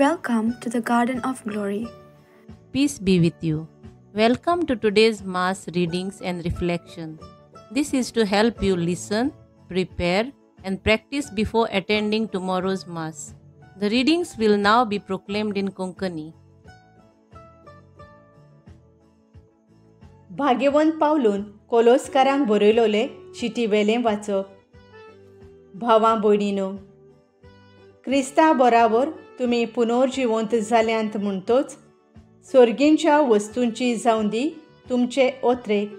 Welcome to the Garden of Glory. Peace be with you. Welcome to today's Mass readings and reflection. This is to help you listen, prepare, and practice before attending tomorrow's Mass. The readings will now be proclaimed in Konkani. भाग्यवंत पावलून कोलोस्कारांक बरयलोले चिटी वेलें वाचप. भावां भयणीनो, Crysta बराबर तुमी पुनर्जिवंत जाल्यांत म्हणटोच सर्गींच्या वस्तूंची जावं दी तुमचे ओत्रेक.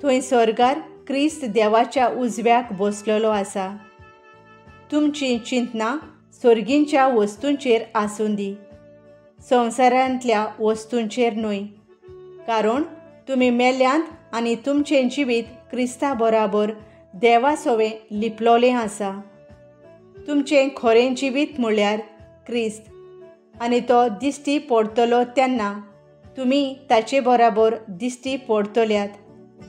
थंय स्वर्गार क्रिस्त देवाच्या उजव्याक बसलेलो आसा. तुमची चिंतना सर्गींच्या वस्तूंचेर आसूं दी, संवसारांतल्या वस्तूंचेर न्हय. कारण तुमी मेल्यांत आनी तुमचें जिवीत क्रिस्ता बराबर देवा सोवें लिपलोलें आसा. तुमचें खरें जिवीत म्हणल्यार क्रिस्त, आनी तो दिश्टी पडटलो तेन्ना तुमी ताचे बराबर दिश्टी पडटल्यात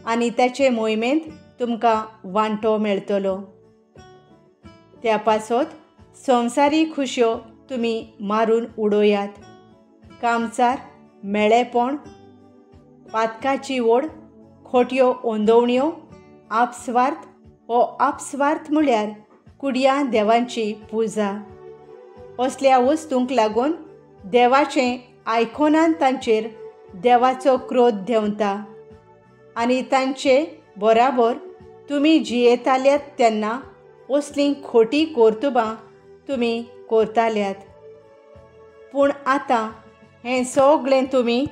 आनी ताचे मोहिमेंत तुमकां वांटो मेळटलो. त्या पासत संवसारी खुशयो तुमी मारून उडोयात. कामचार, मेळेपण, पातकाची ओड, खोट्यो ओंदवण्यो, आपस्वार्थ हो आपस्वार्थ म्हळ्यार कुडयां देवांची पुजा. असल्या वस्तूंक लागून देवाचें आयकोनान तांचेर देवाचो क्रोध देंवता आनी तांचे बराबर तुमी जियेताल्यात तेन्ना असलीं खोटी कर्तुबां तुमी करताल्यात. पूण आतां हें सगळें तुमी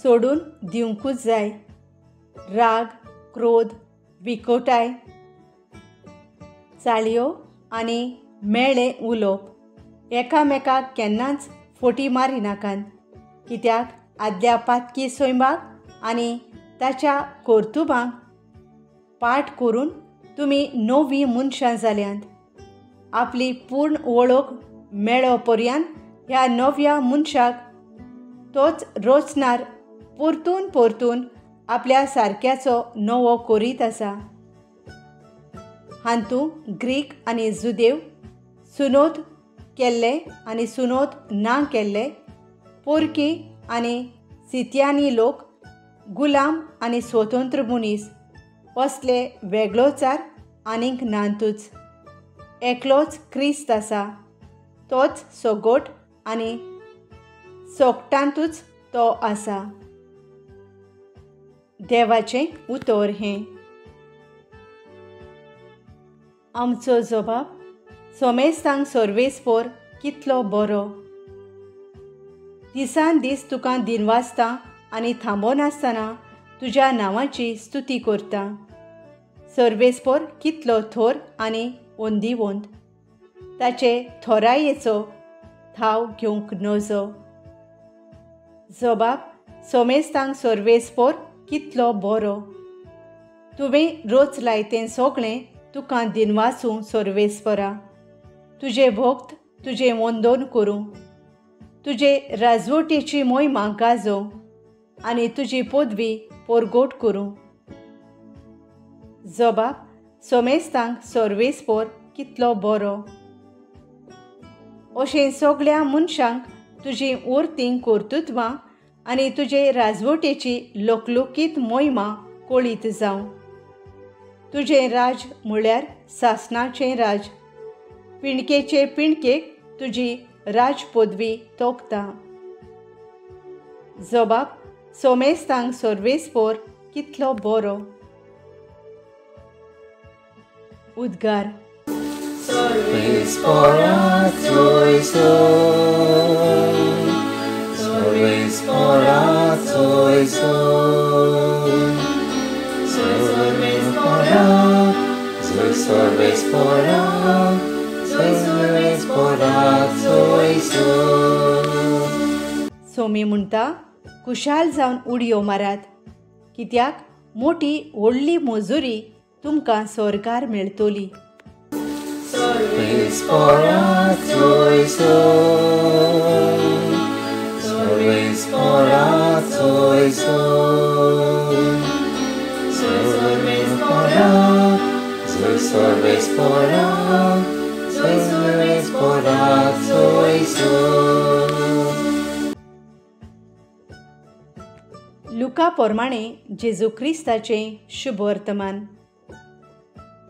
सोडून दिवंकूच जाय. राग, क्रोध, विकोटाय, चाळयो आनी मेळ्ळें उलोवप एकामेकाक केन्नाच फोटी मारिनाकात. कित्याक आदल्या पातकी सैमाक आनी ताच्या कर्तुबांक पाठ करून तुमी नवीं मनशां जाल्यांत. आपली पूर्ण वळख मेळो पर्यंत ह्या नव्या मनशाक तोच रचणार परतून परतून आपल्या सारक्याचो नवो करीत आसा. हातूं ग्रीक आनी जुदेव, सुनोद केल्ले आनी सुनोद ना केल्ले, पोरकी आनी सिथियानी लोक, गुलाम आनी स्वतंत्र मनीस असले वेगळोचार आनीक नांतूच. एकलोच क्रिस्त आसा, तोच सोगोट आनी सोगटांतूच तो आसा. देवाचें उतर हें. आमचो जबाब सोमेस्तांक सर्वेस्पर कितलो बरो. दिसान दीस तुका दिनवासता आनी थांबोनासतना तुज्या नांवाची स्तुती करता. सर्वेस्पर कितलो थोर आनी ओंदिवंत. ताचे थोरायेचो थाव घेवंक नजो. जबाब सोमेस्तांक सर्वेस्पर कितलो बरो. तुवें रोच लायतें सगळें तुका दिनवासूं सर्वेस्परा. तुजे भक्त तुजें वंदन करूं, तुजे राजवटीची मोहिमा गाजोव आनी तुजी पदवी परगोट करूं. जबाब सोमेस्तांक सर्वेस्पर कितलो बरो. अशें सगळ्या मनशांक तुजी उर्तीं कर्तुत्वां आनी तुजे राजवटीची लोकलोकीत मोहिमा कळीत जावं. तुजें राज म्हळ्यार सासणाचें राज. पिणकेचे पिणकेक तुजी राजपदवी तोखता. जबाब सोमेस्तांक सर्वेस्पर कितलो बरो. उद्गार. सर्वेस्परा Tvoy son, सर्वेस्परा Tvoy son, सर्वेस्परा, सर्वेस्परा, सर्वेस्परा Tvoy son. Somi म्हणटा, कुशाल जावन उडयो मारात, कित्याक मोठी व्हडली मजुरी तुमकां स्वर्गार मेळटली. सर्वेस्परा Tvoy son, सर्वेस्परा Tvoy son, सर्वेस्परा, सर्वेस्pora, सर्वेस्pora लुका प्रमाणे जेजू क्रिस्ताचें शुभ वर्तमान.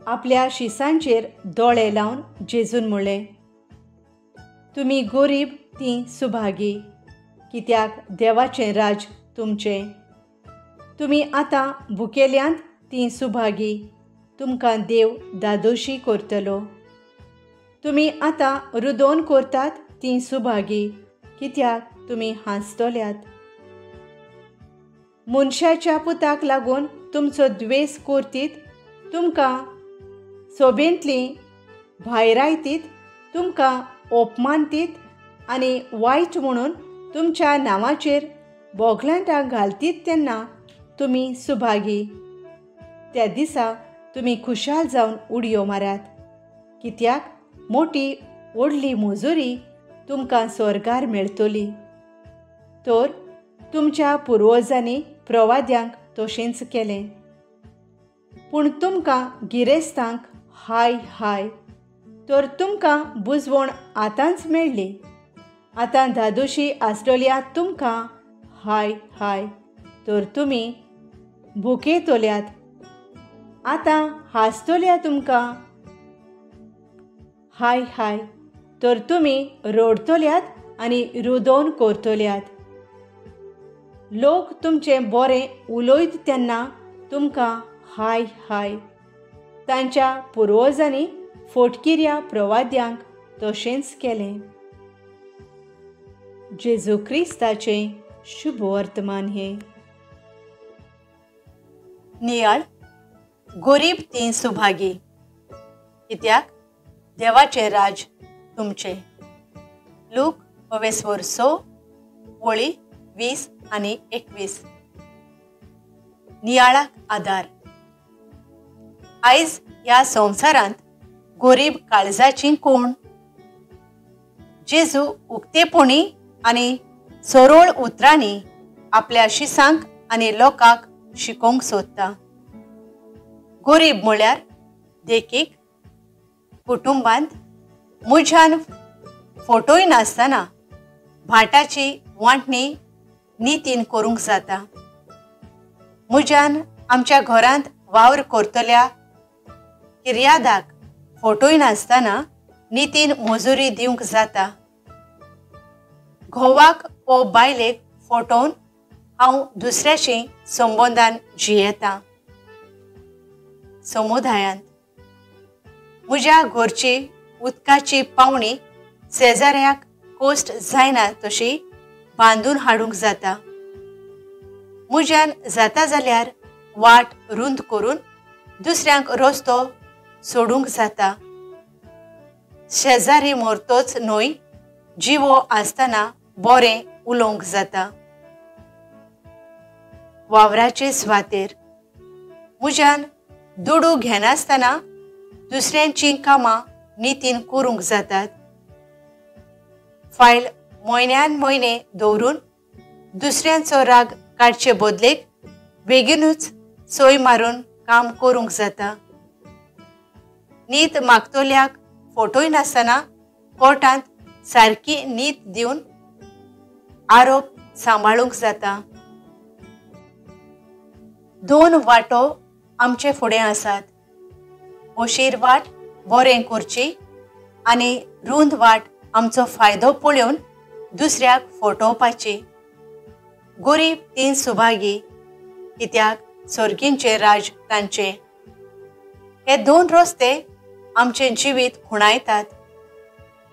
आपल्या शिसांचेर दोळे लावन जेजून म्हणलें, तुमी गरीब ती सुभागी, कित्याक देवाचें राज तुमचें. तुमी आतां भुकेल्यांत ती सुभागी, तुमकां देव दादोशी करतलो. तुमी आतां रुदोवन करतात ती सुभागी, कित्याक तुमी हांसतल्यात. मनशाच्या पुताक लागून तुमचो द्वेस करतीत, तुमकां सोबेंतलीं भायरायतीत, तुमकां अपमानतीत आनी वायट म्हणून तुमच्या नांवाचेर बोगलांटां घालतीत तेन्ना तुमी सुभागी. त्या दिसा तुमी खुशाल जावन उडयो मारात, कित्याक मोठी व्हडली मजुरी तुमकां स्वर्गार मेळटली. तर तुमच्या पुर्वजांनी प्रवाद्यांक तशेंच केलें. पूण तुमकां गिरेस्तांक हाय हाय, तर तुमकां बुजवण आतांच मेळ्ळी. आतां दादोशी आसतल्या तुमकां हाय हाय, तर तुमी भुकेतल्यात. आतां हांसतल्या तुमकां हाय हाय, तर तुमी रडतल्यात आनी रुदोवन करतल्यात. लोक तुमचें बरें उलयत तेन्ना तुमकां हाय हाय. तांच्या पुर्वजांनी फोटकिऱ्या प्रवाद्यांक तशेंच केलें. जेजू क्रिस्ताचें शुभ वर्तमान हें. नियाळ गरीब ती सुभागी, कित्याक देवाचें राज तुमचें. लूक 22 वळी 20 आनी 21. नियाळाक आदार. आयज ह्या संवसारांत गरीब काळजाची कोण? जेजू उक्तेपणी आनी सरळ उतरांनी आपल्या शिसांक आनी लोकांक शिकोवंक सोदता. गरीब म्हळ्यार देखीक कुटुंबांत मुझ्यान फोटोय नासतना भाटाची वांटणी नितीन करूंक जाता. मुझ्यान आमच्या घरांत वावर करतल्या किर्यादाक फोटोय नासतना नितीन मजुरी दिवंक जाता. घोवाक वो बायलेक फोटोवन हांव दुसऱ्याशी संबंदान जियेतां. समुदायांत म्हज्या घरची उदकाची पावणी शेजाऱ्याक कोस्ट जायना तशी बांदून हाडूंक जाता. म्हज्यान जाता जाल्यार वाट रुंद करून दुसऱ्यांक रस्तो सोडूंक जाता. शेजारी मरतोच न्हय, जिवो आसतना बरें उलोवंक जाता. वावराचे सुवातेर म्हज्यान दुडू घेनासतना दुसऱ्यांची कामां नितीन करूंक जातात. फायल म्हयन्यान म्हयने दवरून दुसऱ्यांचो राग काडचे बदलेक बेगीनूच सोय मारून काम करूंक जाता. नीत मागतल्याक फोटोय नासतना कोर्टांत सारकी नीत दिवन आरोप सांबाळूंक जाता. दोन वाटो आमचे फुडें आसात. ओशीर वाट बरें करची आनी रुंद वाट आमचो फायदो पळोवन दुसऱ्याक फटोवपाची. गरीब ती सुभागी, कित्याक सर्गींचें राज तांचें. हे दोन रस्ते आमचें जिवीत खुणायतात.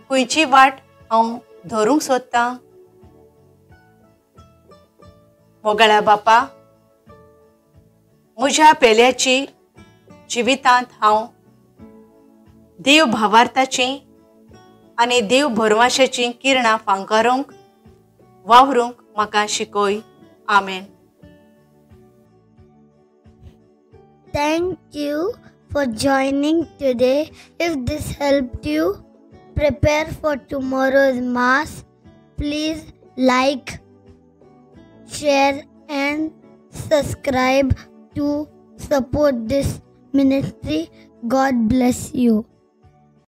खंयची वाट हांव धरूंक सोदतां? मोगळ्या बापा, म्हज्या पेल्याची जिवितांत हांव देव भावार्थाची आनी देव भरवशाची किरणां फांकारूंक वावरूंक म्हाका शिकय. आमेन. Thank you for joining today. If this helped you prepare for tomorrow's Mass, please like, share and subscribe to support this ministry. God bless you.